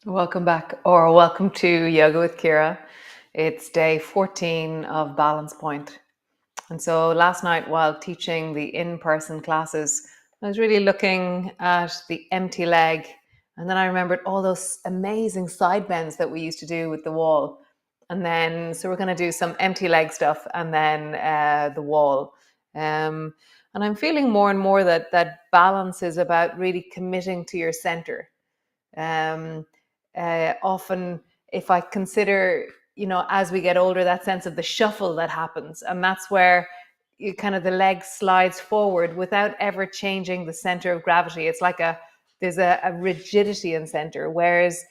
Welcome back, or welcome to Yoga with Ciara. It's day 14 of Balance Point. And so last night, while teaching the in-person classes, I was really looking at the empty leg. And then I remembered all those amazing side bends that we used to do with the wall. And then, so we're going to do some empty leg stuff and then the wall. And I'm feeling more and more that balance is about really committing to your center. Often, if I consider, as we get older, that sense of the shuffle that happens, and that's where you kind of the leg slides forward without ever changing the center of gravity. It's like there's a rigidity in center. Whereas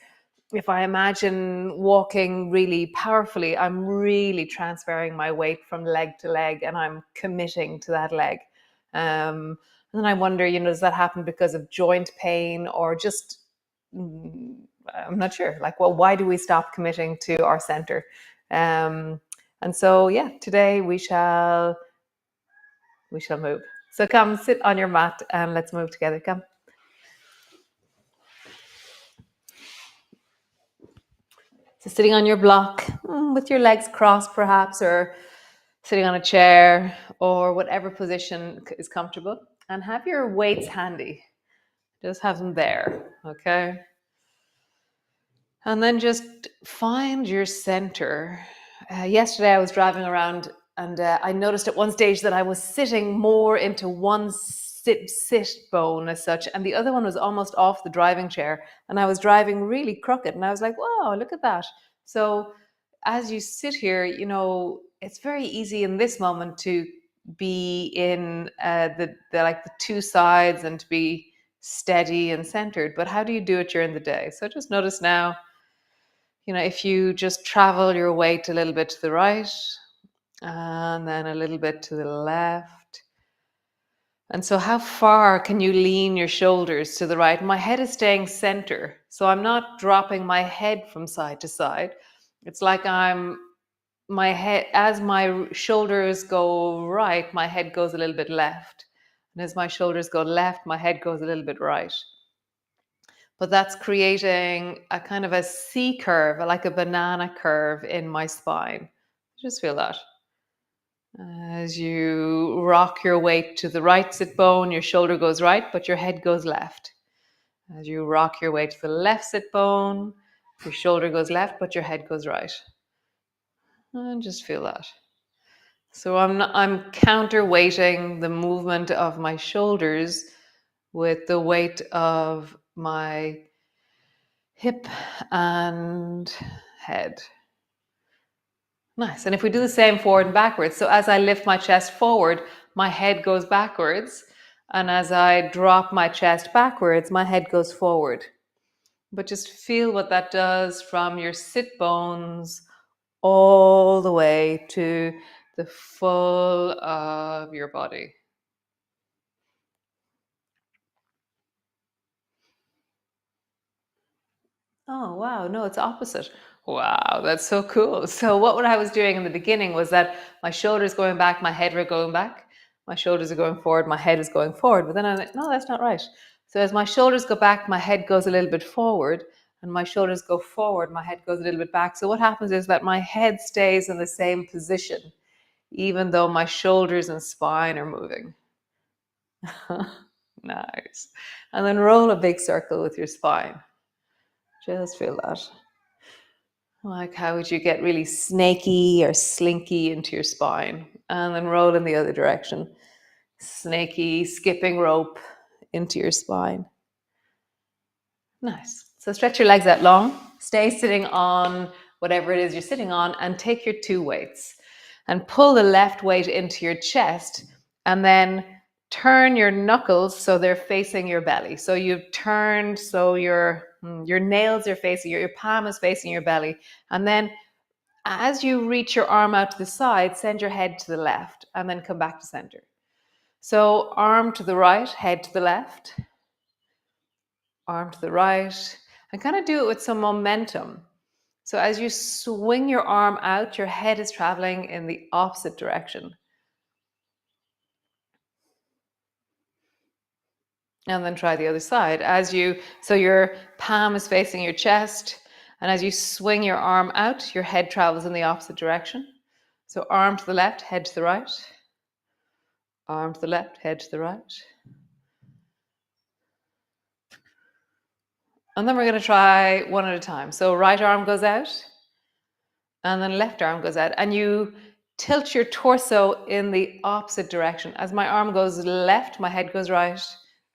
if I imagine walking really powerfully, I'm really transferring my weight from leg to leg, and I'm committing to that leg. And then I wonder, does that happen because of joint pain or just I'm not sure. Like, well, why do we stop committing to our center? And so, yeah, today we shall move. So come sit on your mat and let's move together. Come. So sitting on your block with your legs crossed, perhaps, or sitting on a chair, or whatever position is comfortable, and have your weights handy. Just have them there, okay? And then just find your center. Yesterday I was driving around and I noticed at one stage that I was sitting more into one sit bone as such, and the other one was almost off the driving chair. And I was driving really crooked, and I was like, "Wow, look at that!" So as you sit here, it's very easy in this moment to be in the two sides and to be steady and centered. But how do you do it during the day? So just notice now. If you just travel your weight a little bit to the right and then a little bit to the left. And so how far can you lean your shoulders to the right? My head is staying center. So I'm not dropping my head from side to side. It's like my head, as my shoulders go right, my head goes a little bit left. And as my shoulders go left, my head goes a little bit right. But that's creating a kind of a C curve, like a banana curve in my spine. Just feel that. As you rock your weight to the right sit bone, your shoulder goes right, but your head goes left. As you rock your weight to the left sit bone, your shoulder goes left, but your head goes right. And just feel that. So I'm counterweighting the movement of my shoulders with the weight of my hip and head. Nice. And if we do the same forward and backwards, so as I lift my chest forward, my head goes backwards. And as I drop my chest backwards, my head goes forward. But just feel what that does from your sit bones all the way to the full of your body. Oh, wow. No, it's opposite. Wow, that's so cool. So, what I was doing in the beginning was that my shoulders going back, my head were going back. My shoulders are going forward, my head is going forward. But then I'm like, no, that's not right. So, as my shoulders go back, my head goes a little bit forward, and my shoulders go forward, my head goes a little bit back. So, what happens is that my head stays in the same position, even though my shoulders and spine are moving. Nice. And then roll a big circle with your spine. Just feel that. Like, how would you get really snaky or slinky into your spine? And then roll in the other direction. Snaky, skipping rope into your spine. Nice. So stretch your legs out long. Stay sitting on whatever it is you're sitting on and take your two weights and pull the left weight into your chest and then turn your knuckles so they're facing your belly. So you've turned so your nails are facing your palm is facing your belly. And then as you reach your arm out to the side, send your head to the left and then come back to center. So arm to the right, head to the left, arm to the right, and kind of do it with some momentum. So as you swing your arm out, your head is traveling in the opposite direction. And then try the other side. So your palm is facing your chest, and as you swing your arm out, your head travels in the opposite direction. So arm to the left, head to the right. Arm to the left, head to the right. And then we're going to try one at a time. So right arm goes out, and then left arm goes out. And you tilt your torso in the opposite direction. As my arm goes left, my head goes right.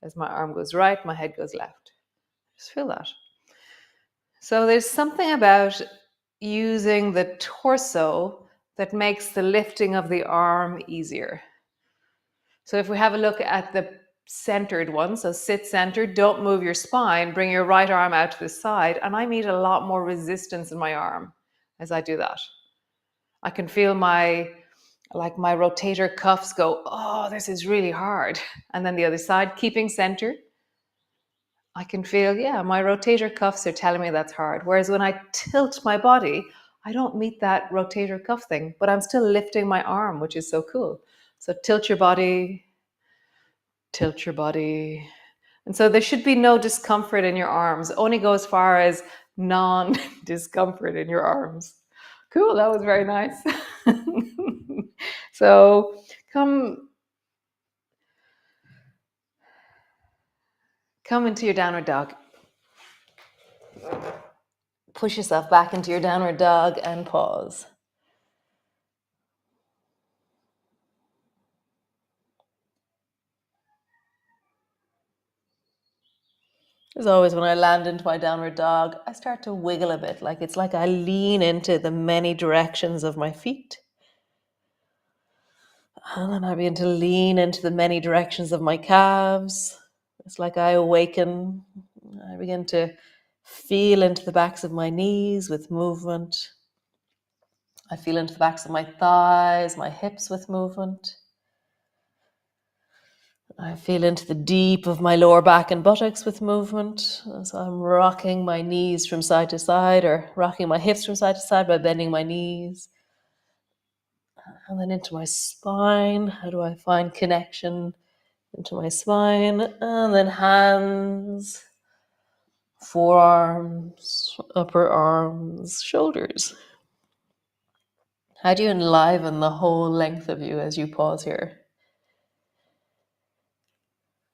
As my arm goes right, my head goes left. Just feel that. So there's something about using the torso that makes the lifting of the arm easier. So if we have a look at the centered one, so sit centered, don't move your spine, bring your right arm out to the side, and I meet a lot more resistance in my arm as I do that. I can feel my rotator cuffs go, oh, this is really hard. And then the other side, keeping center, I can feel, yeah, my rotator cuffs are telling me that's hard. Whereas when I tilt my body, I don't meet that rotator cuff thing, but I'm still lifting my arm, which is so cool. So tilt your body, tilt your body. And so there should be no discomfort in your arms. Only go as far as non-discomfort in your arms. Cool, that was very nice. So come into your downward dog. Push yourself back into your downward dog and pause. As always, when I land into my downward dog, I start to wiggle a bit. It's like I lean into the many directions of my feet. And then I begin to lean into the many directions of my calves. It's like I awaken. I begin to feel into the backs of my knees with movement. I feel into the backs of my thighs, my hips with movement. I feel into the deep of my lower back and buttocks with movement. So I'm rocking my knees from side to side or rocking my hips from side to side by bending my knees. And then into my spine. How do I find connection into my spine? And then hands, forearms, upper arms, shoulders. How do you enliven the whole length of you as you pause here?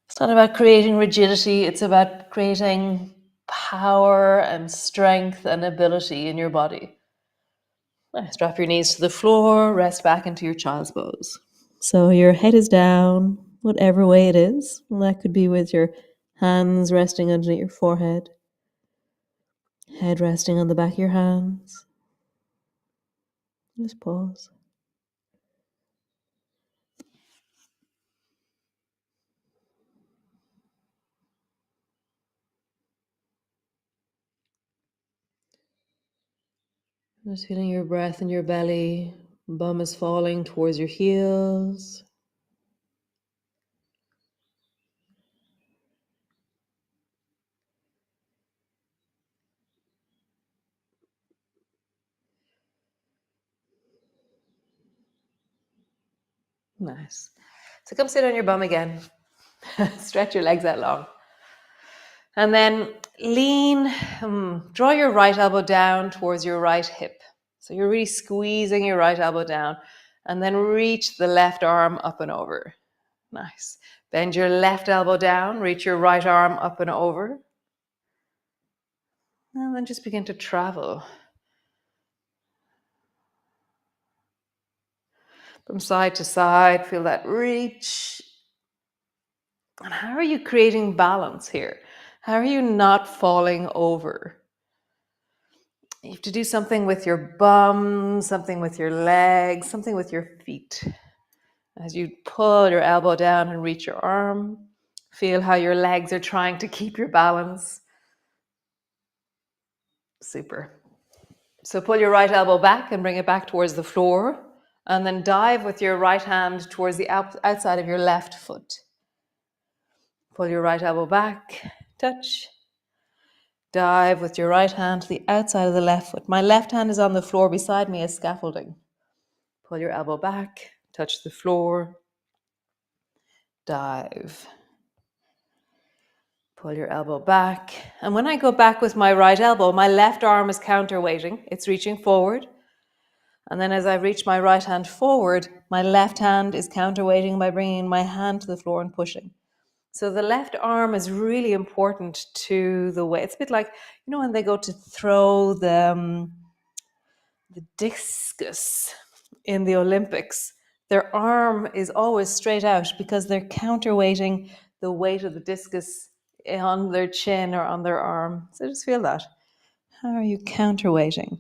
It's not about creating rigidity, it's about creating power and strength and ability in your body. Nice. Drop your knees to the floor, rest back into your child's pose. So your head is down, whatever way it is. And that could be with your hands resting underneath your forehead, head resting on the back of your hands. Just pause. Just feeling your breath in your belly, bum is falling towards your heels. Nice. So come sit on your bum again. Stretch your legs out long. And then lean, draw your right elbow down towards your right hip. So you're really squeezing your right elbow down, and then reach the left arm up and over. Nice. Bend your left elbow down, reach your right arm up and over. And then just begin to travel from side to side. Feel that reach. And how are you creating balance here? How are you not falling over? You have to do something with your bum, something with your legs, something with your feet. As you pull your elbow down and reach your arm, feel how your legs are trying to keep your balance. Super. So pull your right elbow back and bring it back towards the floor, and then dive with your right hand towards the outside of your left foot. Pull your right elbow back, touch. Dive with your right hand to the outside of the left foot. My left hand is on the floor beside me as scaffolding. Pull your elbow back, touch the floor, dive. Pull your elbow back. And when I go back with my right elbow, my left arm is counterweighting. It's reaching forward. And then as I reach my right hand forward, my left hand is counterweighting by bringing my hand to the floor and pushing. So the left arm is really important to the weight. It's a bit like, when they go to throw the discus in the Olympics, their arm is always straight out because they're counterweighting the weight of the discus on their chin or on their arm. So just feel that. How are you counterweighting?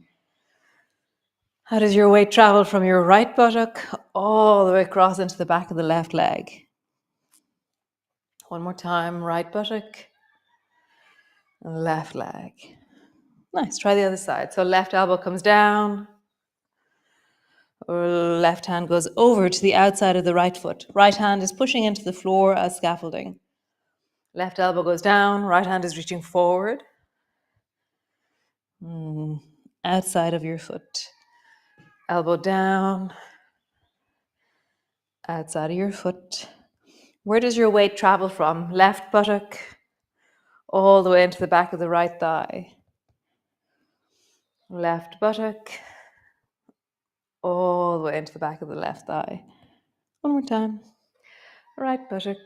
How does your weight travel from your right buttock all the way across into the back of the left leg? One more time, right buttock and left leg. Nice, try the other side. So left elbow comes down, left hand goes over to the outside of the right foot. Right hand is pushing into the floor as scaffolding. Left elbow goes down, right hand is reaching forward. Outside of your foot. Elbow down, outside of your foot. Where does your weight travel from? Left buttock, all the way into the back of the right thigh. Left buttock, all the way into the back of the left thigh. One more time. Right buttock,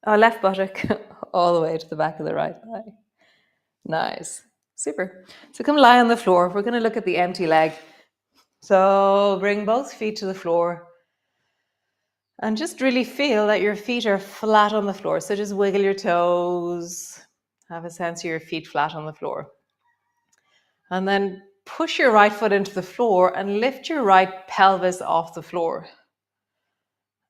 left buttock, all the way to the back of the right thigh. Nice. Super. So come lie on the floor. We're going to look at the empty leg. So bring both feet to the floor. And just really feel that your feet are flat on the floor. So just wiggle your toes. Have a sense of your feet flat on the floor. And then push your right foot into the floor and lift your right pelvis off the floor.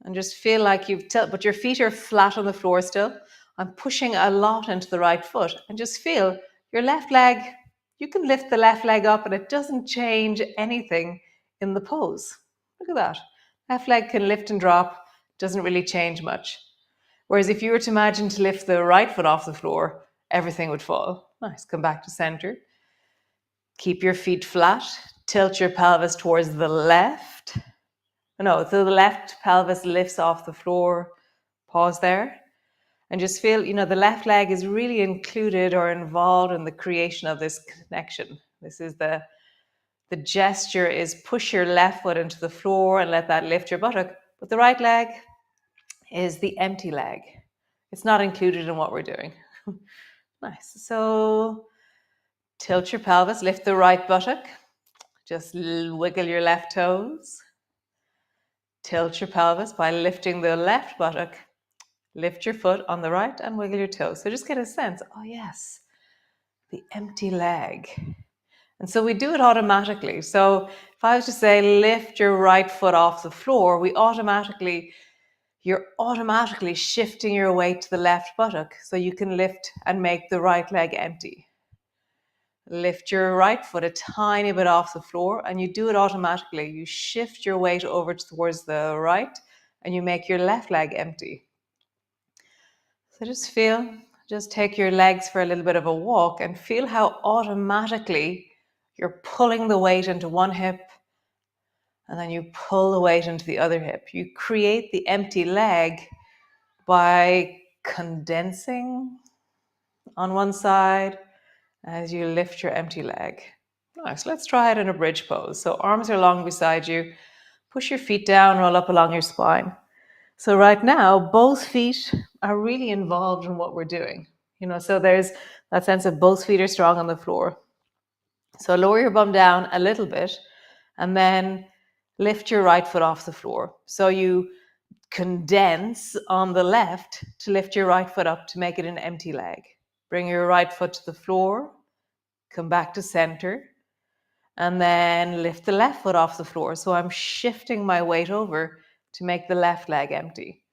And just feel like but your feet are flat on the floor still. I'm pushing a lot into the right foot. And just feel your left leg, you can lift the left leg up and it doesn't change anything in the pose. Look at that. Left leg can lift and drop, doesn't really change much. Whereas if you were to imagine to lift the right foot off the floor, everything would fall. Nice, come back to center. Keep your feet flat, tilt your pelvis towards the left. So the left pelvis lifts off the floor. Pause there. And just feel, the left leg is really included or involved in the creation of this connection. This is the gesture is push your left foot into the floor and let that lift your buttock. But the right leg is the empty leg. It's not included in what we're doing. Nice. So tilt your pelvis, lift the right buttock. Just wiggle your left toes. Tilt your pelvis by lifting the left buttock. Lift your foot on the right and wiggle your toes. So just get a sense, oh yes, the empty leg. And so we do it automatically. So if I was to say, lift your right foot off the floor, you're automatically shifting your weight to the left buttock so you can lift and make the right leg empty. Lift your right foot a tiny bit off the floor and you do it automatically. You shift your weight over towards the right and you make your left leg empty. So just take your legs for a little bit of a walk and feel how automatically you're pulling the weight into one hip And then you pull the weight into the other hip. You create the empty leg by condensing on one side as you lift your empty leg. Nice. Let's try it in a bridge pose. So arms are long beside you. Push your feet down, roll up along your spine. So right now, both feet are really involved in what we're doing. So there's that sense of both feet are strong on the floor. So lower your bum down a little bit and then lift your right foot off the floor. So you condense on the left to lift your right foot up to make it an empty leg. Bring your right foot to the floor, come back to center, and then lift the left foot off the floor. So I'm shifting my weight over to make the left leg empty.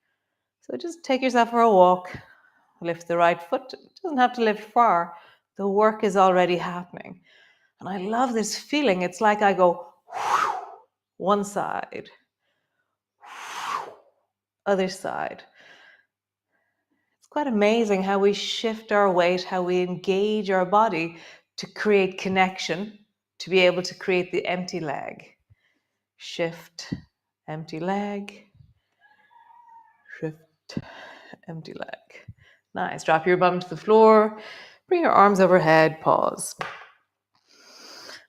So just take yourself for a walk, lift the right foot. It doesn't have to lift far. The work is already happening. And I love this feeling. It's like I go one side, other side. It's quite amazing how we shift our weight, how we engage our body to create connection, to be able to create the empty leg. Shift, empty leg, shift, empty leg. Nice. Drop your bum to the floor. Bring your arms overhead. Pause.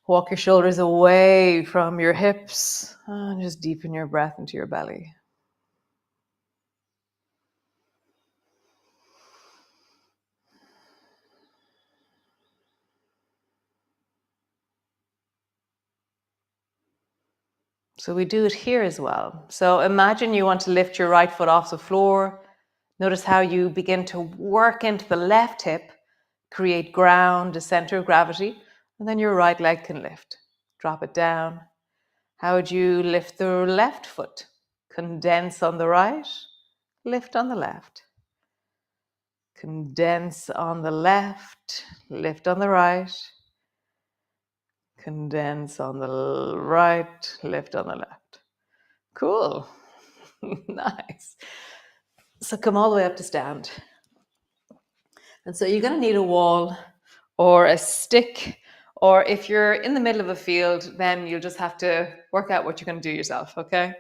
Walk your shoulders away from your hips and just deepen your breath into your belly. So we do it here as well. So imagine you want to lift your right foot off the floor. Notice how you begin to work into the left hip, create ground, a center of gravity, and then your right leg can lift. Drop it down. How would you lift the left foot? Condense on the right, lift on the left. Condense on the left, lift on the right. Condense on the right, lift on the left. Cool. Nice. So come all the way up to stand. And so you're going to need a wall or a stick, or if you're in the middle of a field, then you'll just have to work out what you're going to do yourself, okay?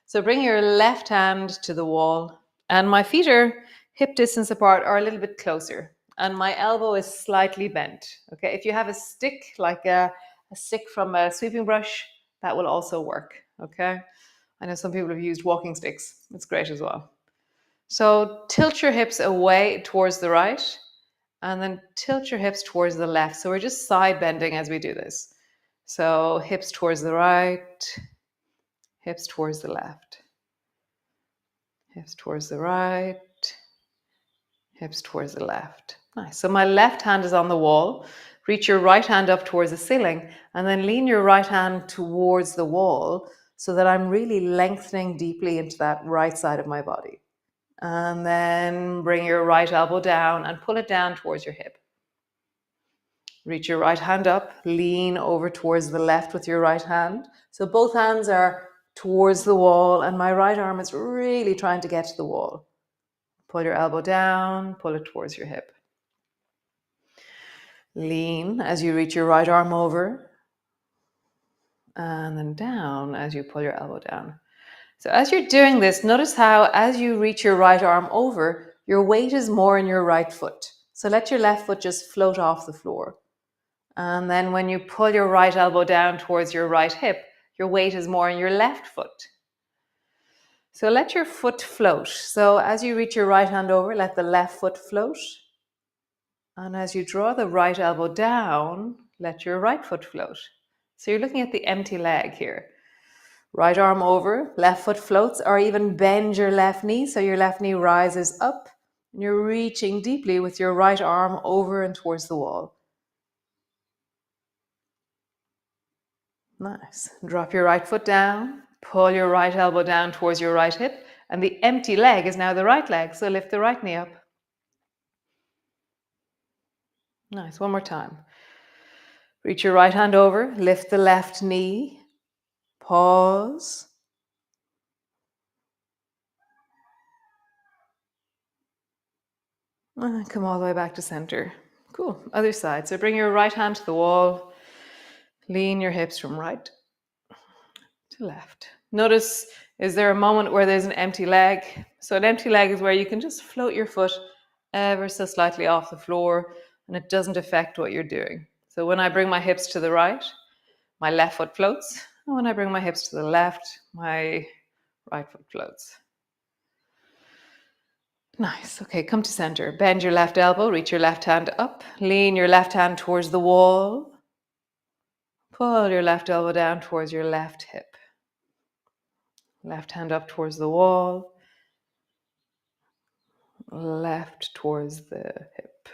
So bring your left hand to the wall, and my feet are hip distance apart or a little bit closer, and my elbow is slightly bent, okay? If you have a stick, like a stick from a sweeping brush, that will also work, okay? I know some people have used walking sticks. It's great as well. So tilt your hips away towards the right and then tilt your hips towards the left. So we're just side bending as we do this. So hips towards the right, hips towards the left, hips towards the right, hips towards the left. Nice. So my left hand is on the wall. Reach your right hand up towards the ceiling and then lean your right hand towards the wall so that I'm really lengthening deeply into that right side of my body. And then bring your right elbow down and pull it down towards your hip. Reach your right hand up, lean over towards the left with your right hand. So both hands are towards the wall and my right arm is really trying to get to the wall. Pull your elbow down, pull it towards your hip. Lean as you reach your right arm over and then down as you pull your elbow down. So as you're doing this, notice how as you reach your right arm over, your weight is more in your right foot. So let your left foot just float off the floor. And then when you pull your right elbow down towards your right hip, your weight is more in your left foot. So let your foot float. So as you reach your right hand over, let the left foot float. And as you draw the right elbow down, let your right foot float. So you're looking at the empty leg here. Right arm over, left foot floats, or even bend your left knee so your left knee rises up. And you're reaching deeply with your right arm over and towards the wall. Nice. Drop your right foot down, pull your right elbow down towards your right hip, and the empty leg is now the right leg, so lift the right knee up. Nice. One more time. Reach your right hand over, lift the left knee, pause. And come all the way back to center. Cool. Other side. So bring your right hand to the wall, lean your hips from right to left. Notice, is there a moment where there's an empty leg? So an empty leg is where you can just float your foot ever so slightly off the floor and it doesn't affect what you're doing. So when I bring my hips to the right, my left foot floats. And when I bring my hips to the left, my right foot floats. Nice. Okay, come to center. Bend your left elbow, reach your left hand up. Lean your left hand towards the wall. Pull your left elbow down towards your left hip. Left hand up towards the wall. Left towards the hip.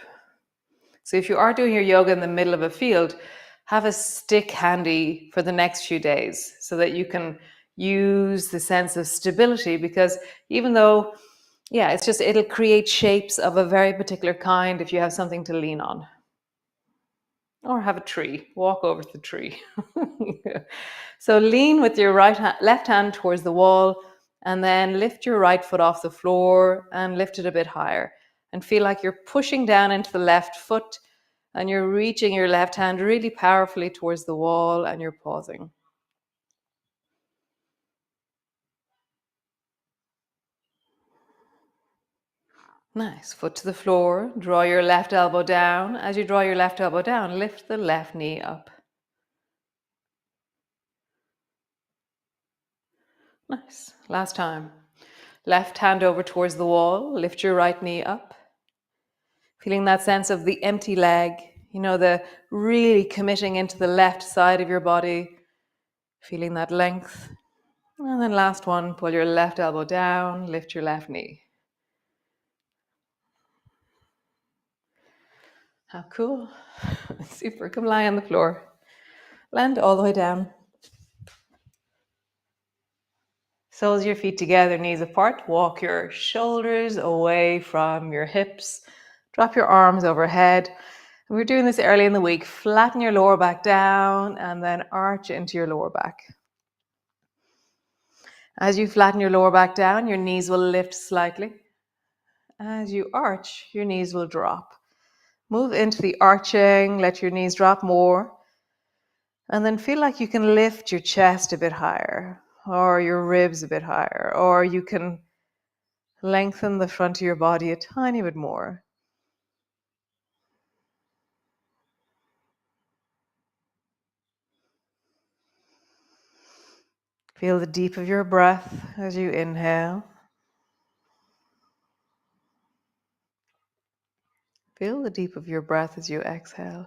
So if you are doing your yoga in the middle of a field, have a stick handy for the next few days so that you can use the sense of stability, because even though, yeah, it's just, it'll create shapes of a very particular kind if you have something to lean on. Or have a tree, walk over the tree. So lean with your left hand towards the wall, and then lift your right foot off the floor and lift it a bit higher. And feel like you're pushing down into the left foot and you're reaching your left hand really powerfully towards the wall and you're pausing. Nice. Foot to the floor. Draw your left elbow down. As you draw your left elbow down, lift the left knee up. Nice. Last time. Left hand over towards the wall. Lift your right knee up. Feeling that sense of the empty leg, the really committing into the left side of your body. Feeling that length. And then last one, pull your left elbow down, lift your left knee. How cool. Super. Come lie on the floor. Land all the way down. Soles of your feet together, knees apart. Walk your shoulders away from your hips. Drop your arms overhead. And we're doing this early in the week. Flatten your lower back down and then arch into your lower back. As you flatten your lower back down, your knees will lift slightly. As you arch, your knees will drop. Move into the arching, let your knees drop more. And then feel like you can lift your chest a bit higher, or your ribs a bit higher, or you can lengthen the front of your body a tiny bit more. Feel the deep of your breath as you inhale. Feel the deep of your breath as you exhale.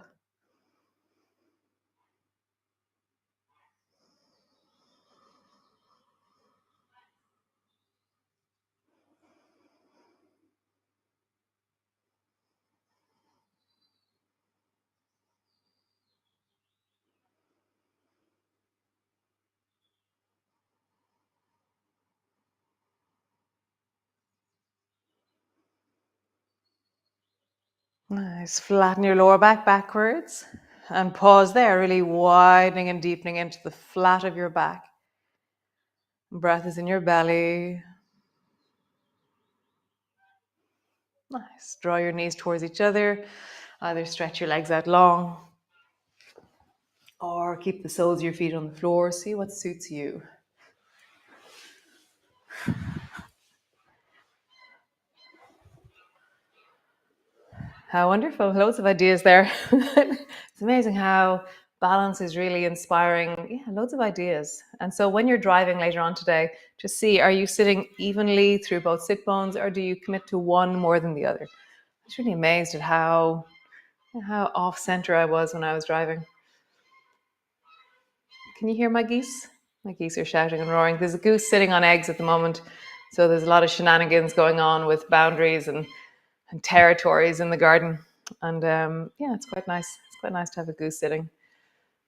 Nice. Flatten your lower back backwards and pause there, really widening and deepening into the flat of your back. Breath is in your belly. Nice. Draw your knees towards each other. Either stretch your legs out long or keep the soles of your feet on the floor. See what suits you. How wonderful. Loads of ideas there. It's amazing how balance is really inspiring. Yeah, loads of ideas. And so when you're driving later on today, just see, are you sitting evenly through both sit bones or do you commit to one more than the other? I was really amazed at how off center I was when I was driving. Can you hear my geese? My geese are shouting and roaring. There's a goose sitting on eggs at the moment. So there's a lot of shenanigans going on with boundaries and territories in the garden. And yeah, it's quite nice. It's quite nice to have a goose sitting.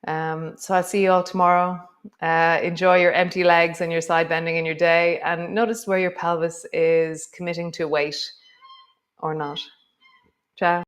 So I'll see you all tomorrow. Enjoy your empty legs and your side bending in your day. And notice where your pelvis is committing to weight or not. Ciao.